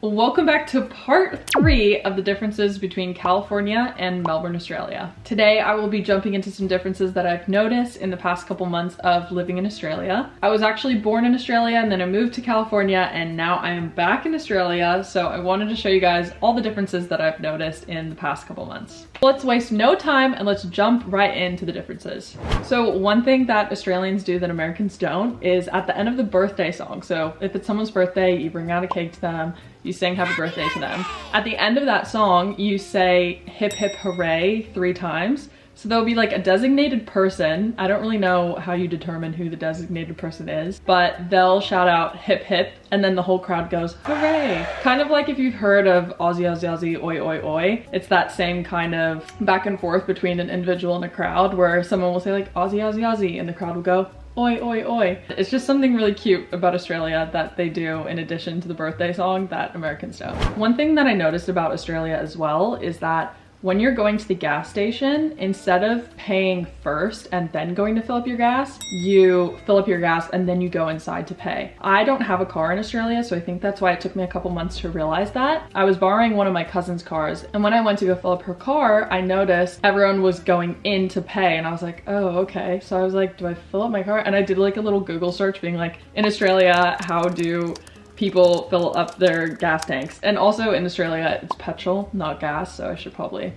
Welcome back to part 3 of the differences between California and Melbourne, Australia. Today I will be jumping into some differences that I've noticed in the past couple months of living in Australia. I was actually born in Australia and then I moved to California and now I am back in Australia, so I wanted to show you guys all the differences that I've noticed in the past couple months. Let's waste no time and let's jump right into the differences. So one thing that Australians do that Americans don't is at the end of the birthday song, so if it's someone's birthday, you bring out a cake to them, you sing happy birthday to them. At the end of that song, you say hip hip hooray 3 times. So there'll be like a designated person. I don't really know how you determine who the designated person is, but they'll shout out hip hip and then the whole crowd goes hooray. Kind of like if you've heard of Aussie Aussie Aussie oi oi oi. It's that same kind of back and forth between an individual and a crowd where someone will say like Aussie Aussie Aussie and the crowd will go oi oi oi. It's just something really cute about Australia that they do in addition to the birthday song that Americans don't. One thing that I noticed about Australia as well is that when you're going to the gas station, instead of paying first and then going to fill up your gas, you fill up your gas and then you go inside to pay. I don't have a car in Australia, so I think that's why it took me a couple months to realize that. I was borrowing one of my cousin's cars, and when I went to go fill up her car, I noticed everyone was going in to pay, and I was like, oh, okay. So I was like, do I fill up my car? And I did like a little Google search being like, in Australia, how do people fill up their gas tanks? And also in Australia, it's petrol, not gas, so I should probably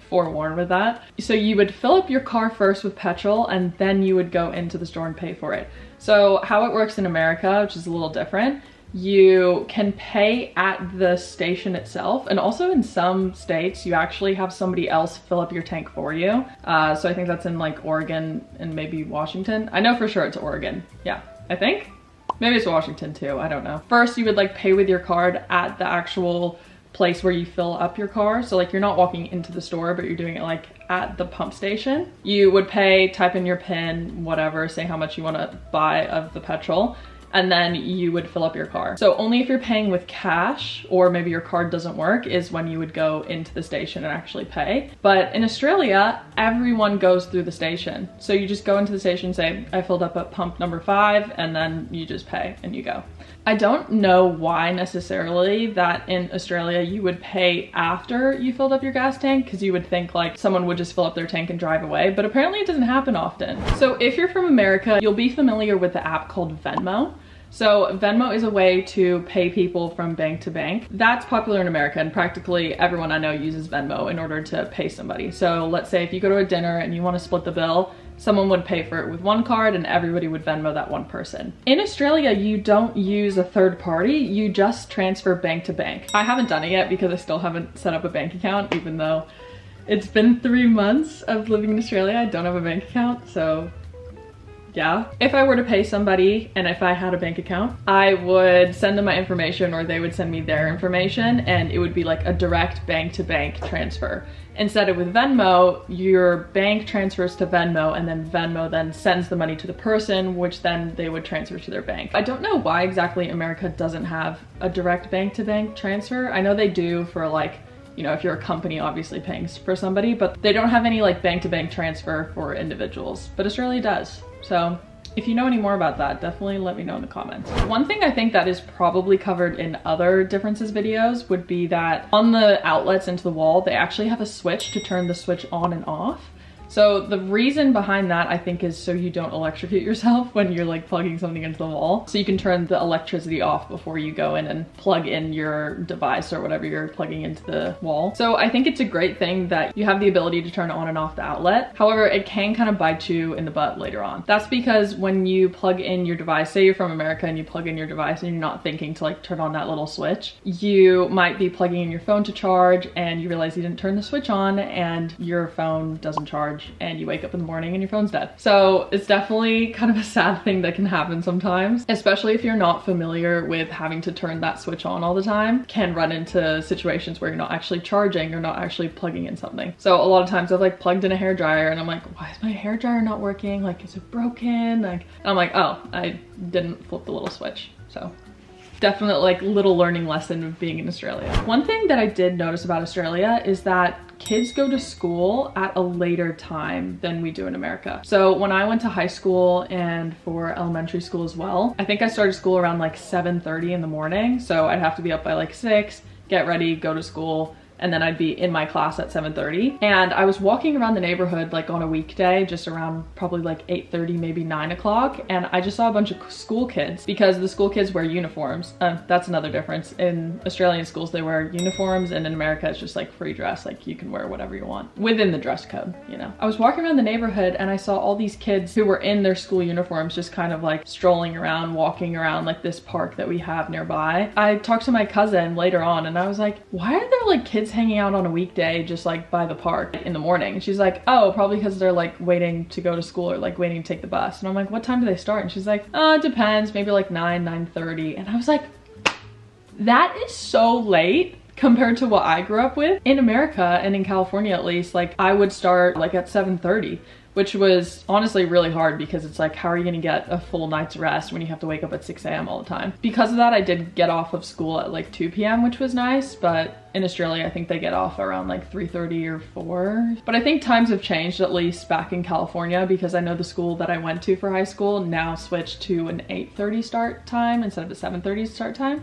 forewarn with that. So you would fill up your car first with petrol and then you would go into the store and pay for it. So how it works in America, which is a little different, you can pay at the station itself, and also in some states you actually have somebody else fill up your tank for you. So I think that's in like Oregon and maybe Washington. I know for sure it's Oregon. Yeah, I think. Maybe it's Washington too, I don't know. First, you would like pay with your card at the actual place where you fill up your car. So like you're not walking into the store, but you're doing it like at the pump station. You would pay, type in your PIN, whatever, say how much you want to buy of the petrol, and then you would fill up your car. So only if you're paying with cash or maybe your card doesn't work is when you would go into the station and actually pay. But in Australia, everyone goes through the station. So you just go into the station, say, I filled up at pump number 5, and then you just pay and you go. I don't know why necessarily that in Australia you would pay after you filled up your gas tank, because you would think like someone would just fill up their tank and drive away, but apparently it doesn't happen often. So if you're from America, you'll be familiar with the app called Venmo. So Venmo is a way to pay people from bank to bank. That's popular in America, and practically everyone I know uses Venmo in order to pay somebody. So let's say if you go to a dinner and you want to split the bill, someone would pay for it with one card and everybody would Venmo that one person. In Australia, you don't use a third party, you just transfer bank to bank. I haven't done it yet because I still haven't set up a bank account, even though it's been 3 months of living in Australia. I don't have a bank account, so yeah. If I were to pay somebody and if I had a bank account, I would send them my information or they would send me their information, and it would be like a direct bank to bank transfer. Instead of with Venmo, your bank transfers to Venmo and then Venmo then sends the money to the person, which then they would transfer to their bank. I don't know why exactly America doesn't have a direct bank to bank transfer. I know they do for like, you know, if you're a company obviously paying for somebody, but they don't have any like bank to bank transfer for individuals, but Australia does. So if you know any more about that, definitely let me know in the comments. One thing I think that is probably covered in other differences videos would be that on the outlets into the wall, they actually have a switch to turn the switch on and off. So the reason behind that, I think, is so you don't electrocute yourself when you're like plugging something into the wall. So you can turn the electricity off before you go in and plug in your device or whatever you're plugging into the wall. So I think it's a great thing that you have the ability to turn on and off the outlet. However, it can kind of bite you in the butt later on. That's because when you plug in your device, say you're from America and you plug in your device and you're not thinking to like turn on that little switch, you might be plugging in your phone to charge and you realize you didn't turn the switch on and your phone doesn't charge and you wake up in the morning and your phone's dead. So it's definitely kind of a sad thing that can happen sometimes, especially if you're not familiar with having to turn that switch on all the time. Can run into situations where you're not actually charging or not actually plugging in something. So a lot of times I've like plugged in a hairdryer and I'm like, why is my hairdryer not working? Like, is it broken? Like, and I'm like, oh, I didn't flip the little switch. So Definitely like little learning lesson of being in Australia. One thing that I did notice about Australia is that kids go to school at a later time than we do in America. So when I went to high school and for elementary school as well, I think I started school around like 7:30 in the morning. So I'd have to be up by like 6, get ready, go to school, and then I'd be in my class at 7:30. And I was walking around the neighborhood like on a weekday, just around probably like 8:30, maybe 9 o'clock. And I just saw a bunch of school kids because the school kids wear uniforms. That's another difference. In Australian schools, they wear uniforms, and in America, it's just like free dress. Like you can wear whatever you want within the dress code, you know. I was walking around the neighborhood and I saw all these kids who were in their school uniforms, just kind of like strolling around, walking around like this park that we have nearby. I talked to my cousin later on and I was like, why are there like kids hanging out on a weekday just like by the park in the morning? And she's like, oh, probably because they're like waiting to go to school or like waiting to take the bus. And I'm like, what time do they start? And she's like, oh, it depends, maybe like 9:30. And I was like, that is so late compared to what I grew up with. In America and in California at least, like I would start like at 7:30, which was honestly really hard because it's like, how are you gonna get a full night's rest when you have to wake up at 6 a.m. all the time? Because of that, I did get off of school at like 2 p.m, which was nice, but in Australia, I think they get off around like 3:30 or 4. But I think times have changed, at least back in California, because I know the school that I went to for high school now switched to an 8:30 start time instead of a 7:30 start time.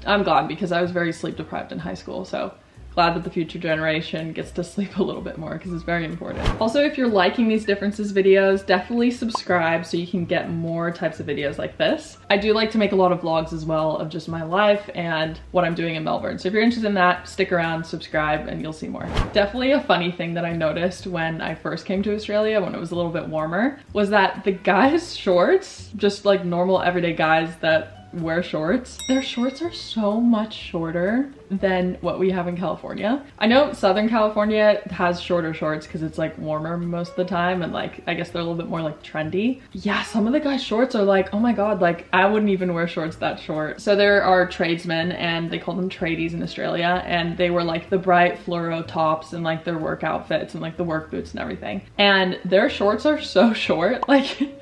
I'm glad because I was very sleep deprived in high school, so glad that the future generation gets to sleep a little bit more because it's very important. Also, if you're liking these differences videos, definitely subscribe so you can get more types of videos like this. I do like to make a lot of vlogs as well of just my life and what I'm doing in Melbourne. So if you're interested in that, stick around, subscribe, and you'll see more. Definitely a funny thing that I noticed when I first came to Australia, when it was a little bit warmer, was that the guys' shorts, just like normal everyday guys that wear shorts, their shorts are so much shorter than what we have in California. I know Southern California has shorter shorts because it's like warmer most of the time, and like I guess they're a little bit more like trendy. Yeah, some of the guys' shorts are like, oh my god, like I wouldn't even wear shorts that short. So there are tradesmen, and they call them tradies in Australia, and they wear like the bright fluoro tops and like their work outfits and like the work boots and everything, and their shorts are so short. Like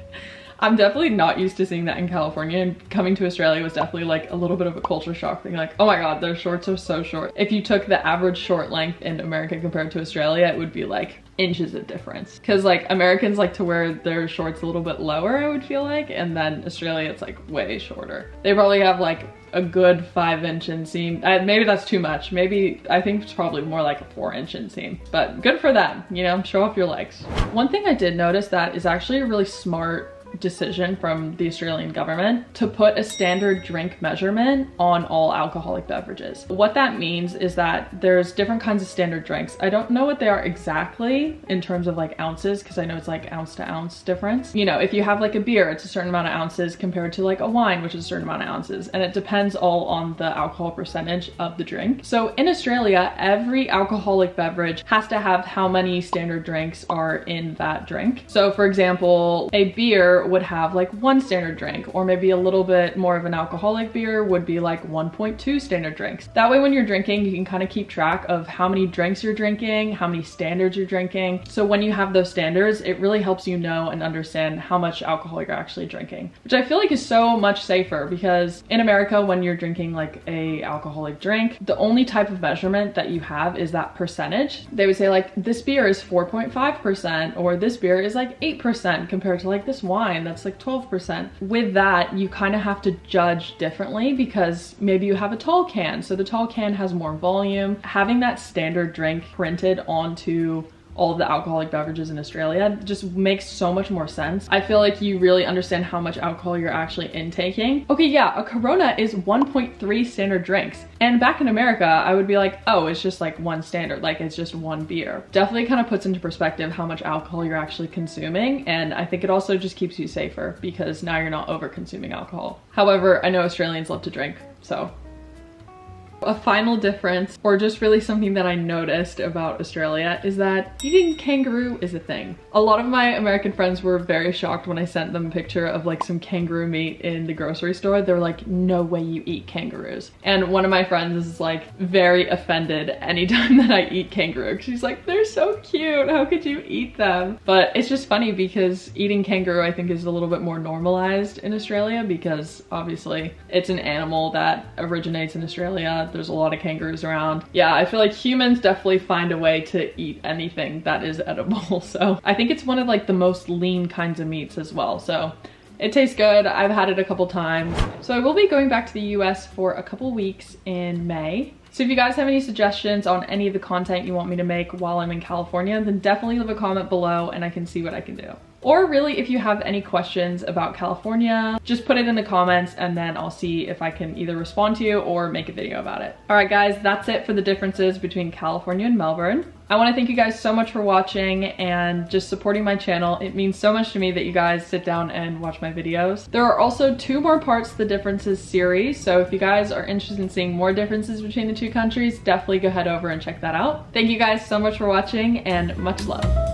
I'm definitely not used to seeing that in California, and coming to Australia was definitely like a little bit of a culture shock thing. Like, oh my god, their shorts are so short. If you took the average short length in America compared to Australia, it would be like inches of difference. Because like Americans like to wear their shorts a little bit lower, I would feel like, and then Australia it's like way shorter. They probably have like a good 5-inch inseam. Maybe that's too much. Maybe, I think it's probably more like a 4-inch inseam, but good for them, you know, show off your legs. One thing I did notice that is actually a really smart decision from the Australian government to put a standard drink measurement on all alcoholic beverages. What that means is that there's different kinds of standard drinks. I don't know what they are exactly in terms of like ounces, because I know it's like ounce to ounce difference. You know, if you have like a beer, it's a certain amount of ounces compared to like a wine, which is a certain amount of ounces, and it depends all on the alcohol percentage of the drink. So in Australia, every alcoholic beverage has to have how many standard drinks are in that drink. So for example, a beer would have like 1 standard drink, or maybe a little bit more of an alcoholic beer would be like 1.2 standard drinks. That way when you're drinking, you can kind of keep track of how many drinks you're drinking, how many standards you're drinking. So when you have those standards, it really helps you know and understand how much alcohol you're actually drinking, which I feel like is so much safer, because in America, when you're drinking like a alcoholic drink, the only type of measurement that you have is that percentage. They would say like, this beer is 4.5%, or this beer is like 8% compared to like this wine that's like 12%. With that, you kind of have to judge differently, because maybe you have a tall can, so the tall can has more volume. Having that standard drink printed onto all of the alcoholic beverages in Australia just makes so much more sense. I feel like you really understand how much alcohol you're actually intaking. Okay, yeah, a Corona is 1.3 standard drinks. And back in America, I would be like, oh, it's just like 1 standard, like it's just 1 beer. Definitely kind of puts into perspective how much alcohol you're actually consuming. And I think it also just keeps you safer, because now you're not over consuming alcohol. However, I know Australians love to drink, so A final difference, or just really something that I noticed about Australia, is that eating kangaroo is a thing. A lot of my American friends were very shocked when I sent them a picture of like some kangaroo meat in the grocery store. They were like, no way you eat kangaroos. And one of my friends is like very offended anytime that I eat kangaroo. She's like, they're so cute, how could you eat them? But it's just funny because eating kangaroo I think is a little bit more normalized in Australia, because obviously it's an animal that originates in Australia. There's a lot of kangaroos around. Yeah, I feel like humans definitely find a way to eat anything that is edible. So I think it's one of like the most lean kinds of meats as well. So it tastes good. I've had it a couple times. So I will be going back to the US for a couple weeks in May. So if you guys have any suggestions on any of the content you want me to make while I'm in California, then definitely leave a comment below and I can see what I can do. Or really, if you have any questions about California, just put it in the comments and then I'll see if I can either respond to you or make a video about it. All right guys, that's it for the differences between California and Melbourne. I want to thank you guys so much for watching and just supporting my channel. It means so much to me that you guys sit down and watch my videos. There are also 2 more parts to the differences series, so if you guys are interested in seeing more differences between the 2 countries, definitely go head over and check that out. Thank you guys so much for watching and much love.